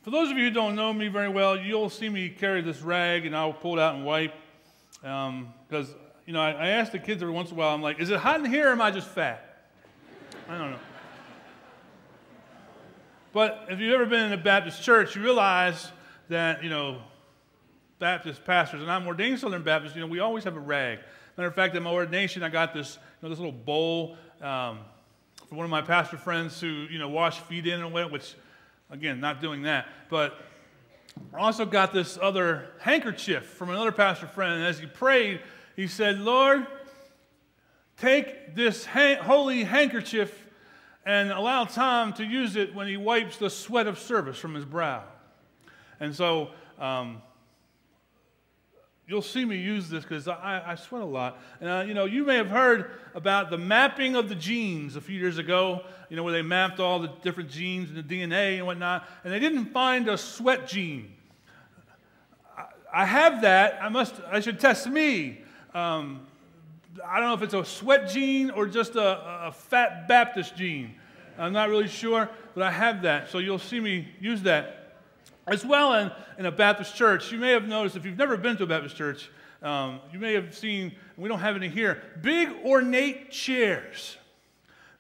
For those of you who don't know me very well, you'll see me carry this rag, and I'll pull it out and wipe. Because, I ask the kids every once in a while, I'm like, is it hot in here or am I just fat? I don't know. But if you've ever been in a Baptist church, you realize that, Baptist pastors, and I'm ordained Southern Baptist, we always have a rag. Matter of fact, at my ordination, I got this, this little bowl for one of my pastor friends who, wash feet in and which, again, not doing that. But I also got this other handkerchief from another pastor friend, and as he prayed, he said, Lord, take this holy handkerchief and allow Tom to use it when he wipes the sweat of service from his brow. And so you'll see me use this because I sweat a lot. And, you may have heard about the mapping of the genes a few years ago, where they mapped all the different genes and the DNA and whatnot, and they didn't find a sweat gene. I have that. I should test me. I don't know if it's a sweat gene or just a fat Baptist gene. I'm not really sure, but I have that. So you'll see me use that. As well in a Baptist church, you may have noticed, if you've never been to a Baptist church, you may have seen, we don't have any here, big ornate chairs.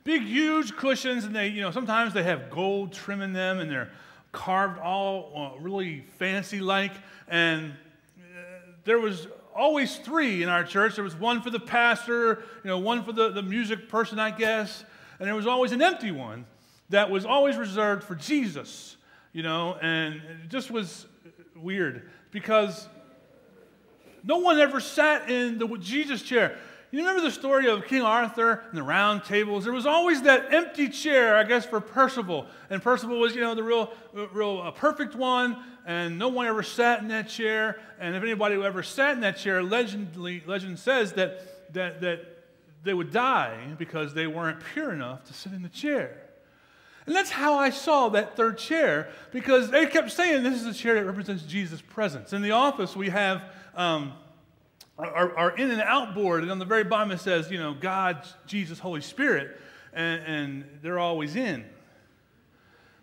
Big, huge cushions, and they, sometimes they have gold trim in them, and they're carved all really fancy-like. And there was always three in our church. There was one for the pastor, one for the music person, I guess, and there was always an empty one that was always reserved for Jesus. And it just was weird because no one ever sat in the Jesus chair. You remember the story of King Arthur and the round tables? There was always that empty chair, I guess, for Percival. And Percival was, the real perfect one, and no one ever sat in that chair. And if anybody ever sat in that chair, legend says that they would die because they weren't pure enough to sit in the chair. And that's how I saw that third chair, because they kept saying this is a chair that represents Jesus' presence. In the office, we have our in and out board, and on the very bottom it says, God, Jesus, Holy Spirit, and they're always in.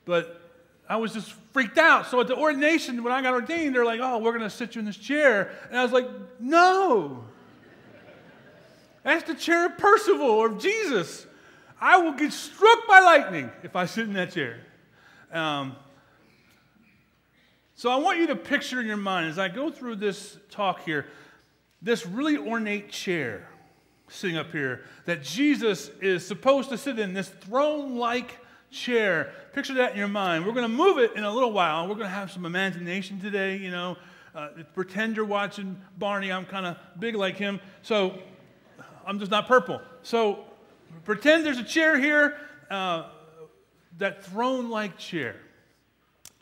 But I was just freaked out. So at the ordination, when I got ordained, they're like, oh, we're going to sit you in this chair. And I was like, no. That's the chair of Percival or of Jesus. I will get struck by lightning if I sit in that chair. So I want you to picture in your mind, as I go through this talk here, this really ornate chair sitting up here that Jesus is supposed to sit in, this throne-like chair. Picture that in your mind. We're going to move it in a little while. We're going to have some imagination today, pretend you're watching Barney. I'm kind of big like him, so I'm just not purple. So pretend there's a chair here, that throne-like chair,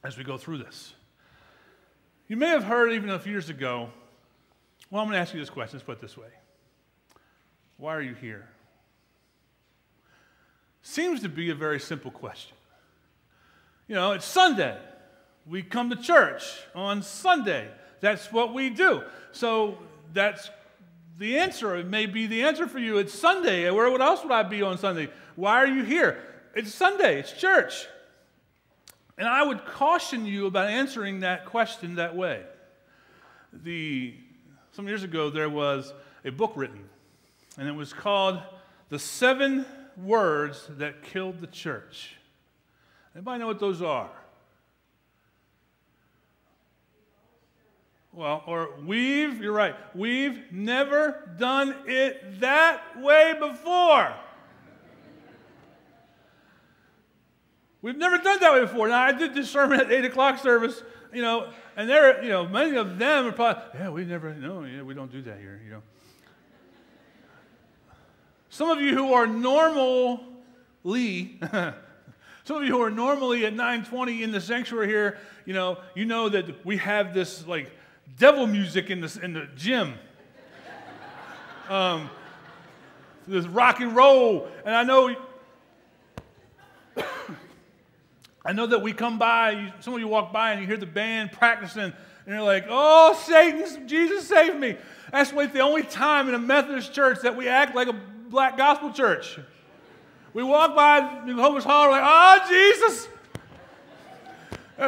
as we go through this. You may have heard even a few years ago, well, I'm going to ask you this question. Let's put it this way. Why are you here? Seems to be a very simple question. It's Sunday. We come to church on Sunday. That's what we do. So that's the answer. It may be the answer for you. It's Sunday. What else would I be on Sunday? Why are you here? It's Sunday. It's church. And I would caution you about answering that question that way. Some years ago, there was a book written, and it was called The 7 Words That Killed the Church. Anybody know what those are? Well, you're right, we've never done it that way before. We've never done it that way before. Now, I did this sermon at 8 o'clock service, and there, many of them are probably, we don't do that here, Some of you who are normally, some of you who are normally at 9:20 in the sanctuary here, you know that we have this, devil music in the gym. This rock and roll. And I know that we come by, some of you walk by and you hear the band practicing, and you're like, oh, Satan, Jesus save me. That's the only time in a Methodist church that we act like a black gospel church. We walk by the Jehovah's Hall, we're like, oh, Jesus.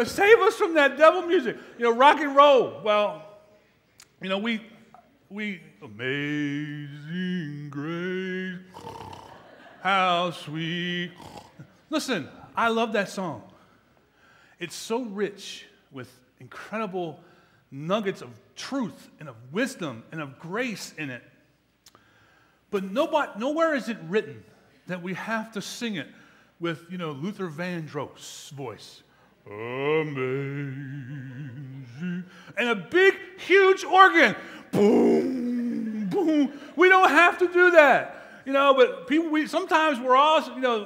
Save us from that devil music. Rock and roll. Well, we Amazing Grace, how sweet. Listen, I love that song. It's so rich with incredible nuggets of truth and of wisdom and of grace in it. But nowhere is it written that we have to sing it with, Luther Vandross' voice. Amazing. And a big, huge organ. Boom, boom. We don't have to do that. But people, sometimes we're all,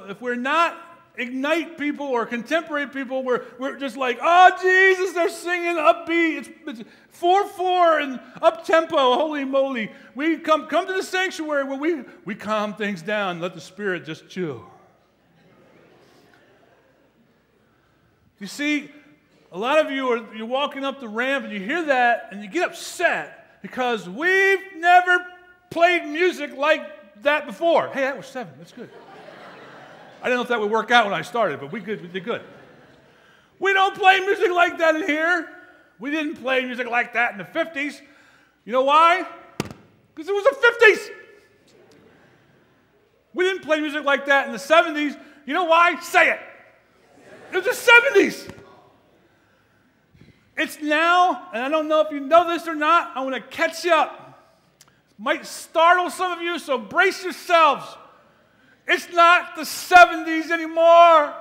if we're not Ignite people or contemporary people, we're just like, oh, Jesus, they're singing upbeat. It's 4/4 and up-tempo, holy moly. We come to the sanctuary where we calm things down, let the Spirit just chill. You see, a lot of you're walking up the ramp and you hear that and you get upset because we've never played music like that before. Hey, that was 7. That's good. I didn't know if that would work out when I started, but we did good. We don't play music like that in here. We didn't play music like that in the 50s. You know why? Because it was the 50s. We didn't play music like that in the 70s. You know why? Say it. It was the 70s. It's now, and I don't know if you know this or not, I want to catch you up. It might startle some of you, so brace yourselves. It's not the 70s anymore.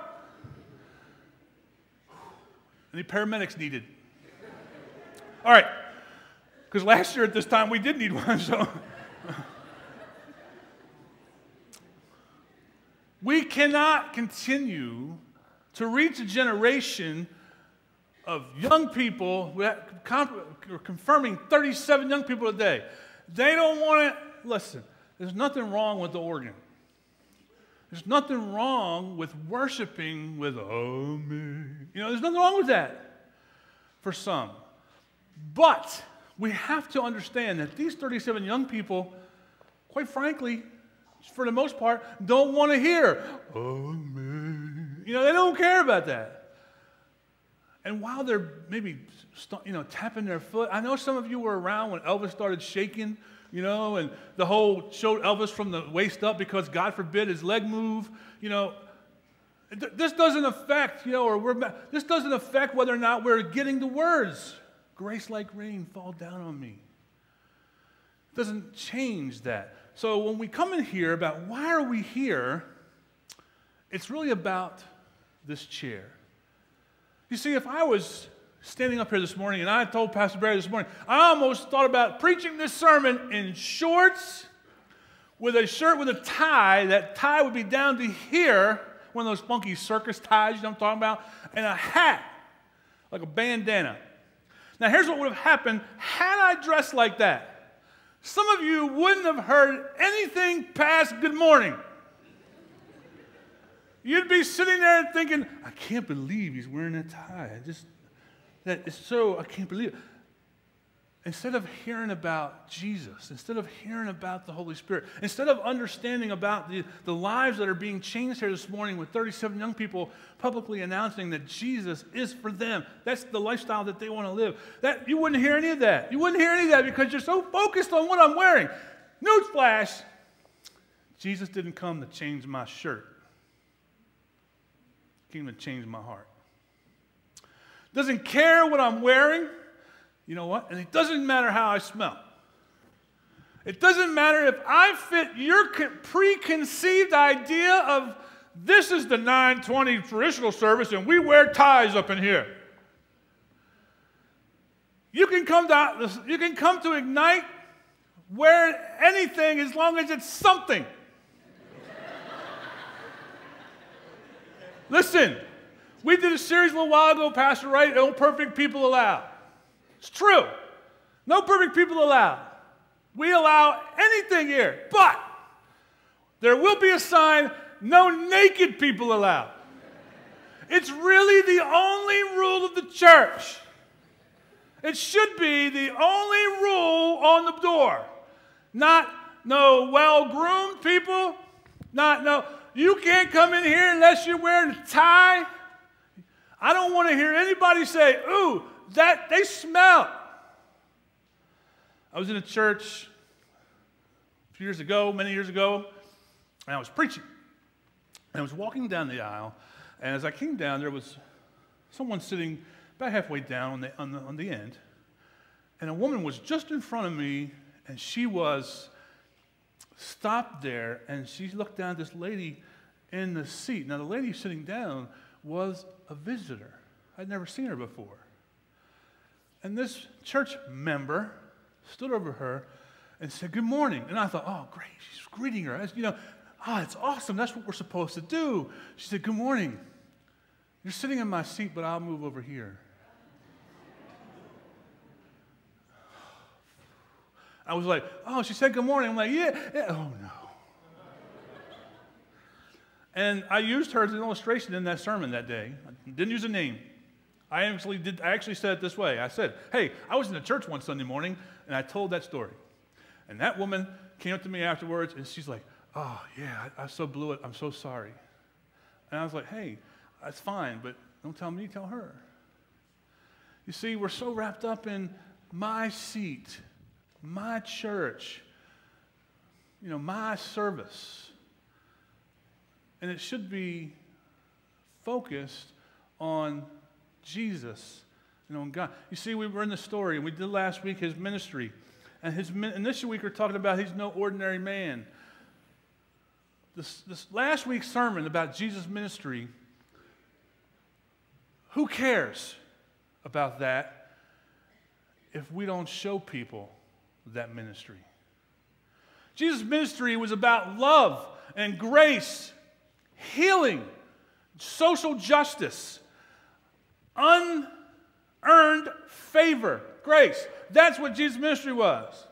Any paramedics needed? All right, because last year at this time we did need one, so. We cannot continue to reach a generation of young people. We're confirming 37 young people a day. They don't want to, listen, there's nothing wrong with the organ. There's nothing wrong with worshiping with, oh, man. There's nothing wrong with that for some. But we have to understand that these 37 young people, quite frankly, for the most part, don't want to hear, oh, man. They don't care about that. And while they're maybe, tapping their foot, I know some of you were around when Elvis started shaking, and the whole showed Elvis from the waist up because, God forbid, his leg move. This doesn't affect, this doesn't affect whether or not we're getting the words. Grace like rain fall down on me. It doesn't change that. So when we come in here about why are we here, it's really about this chair. You see, if I was standing up here this morning and I told Pastor Barry this morning, I almost thought about preaching this sermon in shorts with a shirt with a tie. That tie would be down to here, one of those funky circus ties, what I'm talking about, and a hat, like a bandana. Now, here's what would have happened had I dressed like that. Some of you wouldn't have heard anything past good morning. You'd be sitting there thinking, I can't believe he's wearing a tie. I can't believe it. Instead of hearing about Jesus, instead of hearing about the Holy Spirit, instead of understanding about the lives that are being changed here this morning with 37 young people publicly announcing that Jesus is for them. That's the lifestyle that they want to live. You wouldn't hear any of that. You wouldn't hear any of that because you're so focused on what I'm wearing. Newsflash, Jesus didn't come to change my shirt. He came to change my heart. Doesn't care what I'm wearing. You know what? And it doesn't matter how I smell. It doesn't matter if I fit your preconceived idea of this is the 9:20 traditional service and we wear ties up in here. You can come to Ignite wearing anything as long as it's something. Listen, we did a series a little while ago, Pastor Wright, No Perfect People Allowed. It's true. No perfect people allowed. We allow anything here. But there will be a sign, no naked people allowed. It's really the only rule of the church. It should be the only rule on the door. Not no well-groomed people. You can't come in here unless you're wearing a tie. I don't want to hear anybody say, ooh, that they smell. I was in a church a few years ago, many years ago, and I was preaching. And I was walking down the aisle, and as I came down, there was someone sitting about halfway down on the end, and a woman was just in front of me, and she was stopped there, and she looked down at this lady in the seat. Now, the lady sitting down was a visitor. I'd never seen her before. And this church member stood over her and said, good morning. And I thought, oh, great, she's greeting her. It's awesome. That's what we're supposed to do. She said, good morning. You're sitting in my seat, but I'll move over here. I was like, oh, she said good morning. I'm like, yeah. Oh, no. And I used her as an illustration in that sermon that day. I didn't use a name. I actually said it this way. I said, hey, I was in the church one Sunday morning, and I told that story. And that woman came up to me afterwards, and she's like, oh, yeah, I so blew it. I'm so sorry. And I was like, hey, that's fine, but don't tell me, tell her. You see, we're so wrapped up in my seat, my church, my service. And it should be focused on Jesus, on God. You see, we were in the story, and we did last week his ministry. And this week we're talking about he's no ordinary man. This last week's sermon about Jesus' ministry, who cares about that if we don't show people that ministry? Jesus' ministry was about love and grace, healing, social justice, unearned favor, grace. That's what Jesus' ministry was.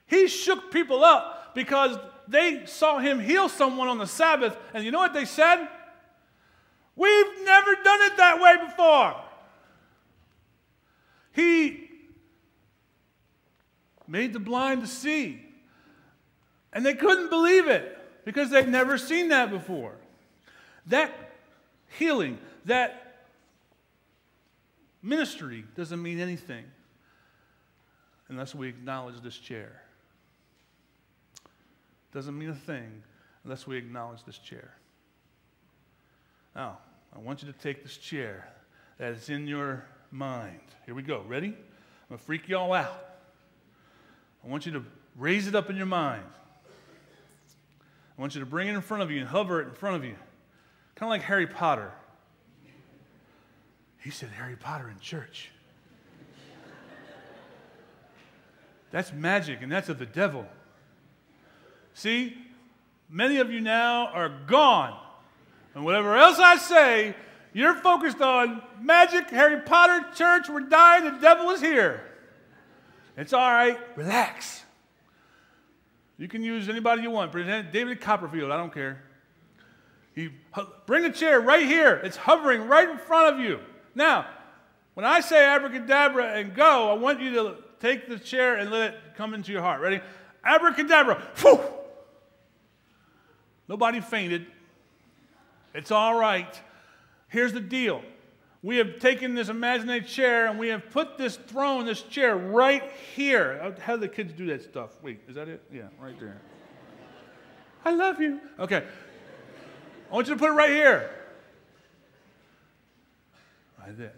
He shook people up because they saw him heal someone on the Sabbath, and you know what they said? We've never done it that way before. He made the blind to see, and they couldn't believe it because they'd never seen that before. That healing, that ministry doesn't mean anything unless we acknowledge this chair. Doesn't mean a thing unless we acknowledge this chair. Now, I want you to take this chair that is in your mind. Here we go. Ready? I'm going to freak you all out. I want you to raise it up in your mind. I want you to bring it in front of you and hover it in front of you. Kind of like Harry Potter. He said Harry Potter in church. That's magic, and that's of the devil. See, many of you now are gone. And whatever else I say, you're focused on magic, Harry Potter, church, we're dying, the devil is here. It's all right. Relax. You can use anybody you want. David Copperfield, I don't care. Bring the chair right here. It's hovering right in front of you. Now, when I say abracadabra and go, I want you to take the chair and let it come into your heart. Ready? Abracadabra. Whew. Nobody fainted. It's all right. Here's the deal. We have taken this imaginary chair and we have put this throne, this chair, right here. How do the kids do that stuff? Wait, is that it? Yeah, right there. I love you. Okay. I want you to put it right here. Right there.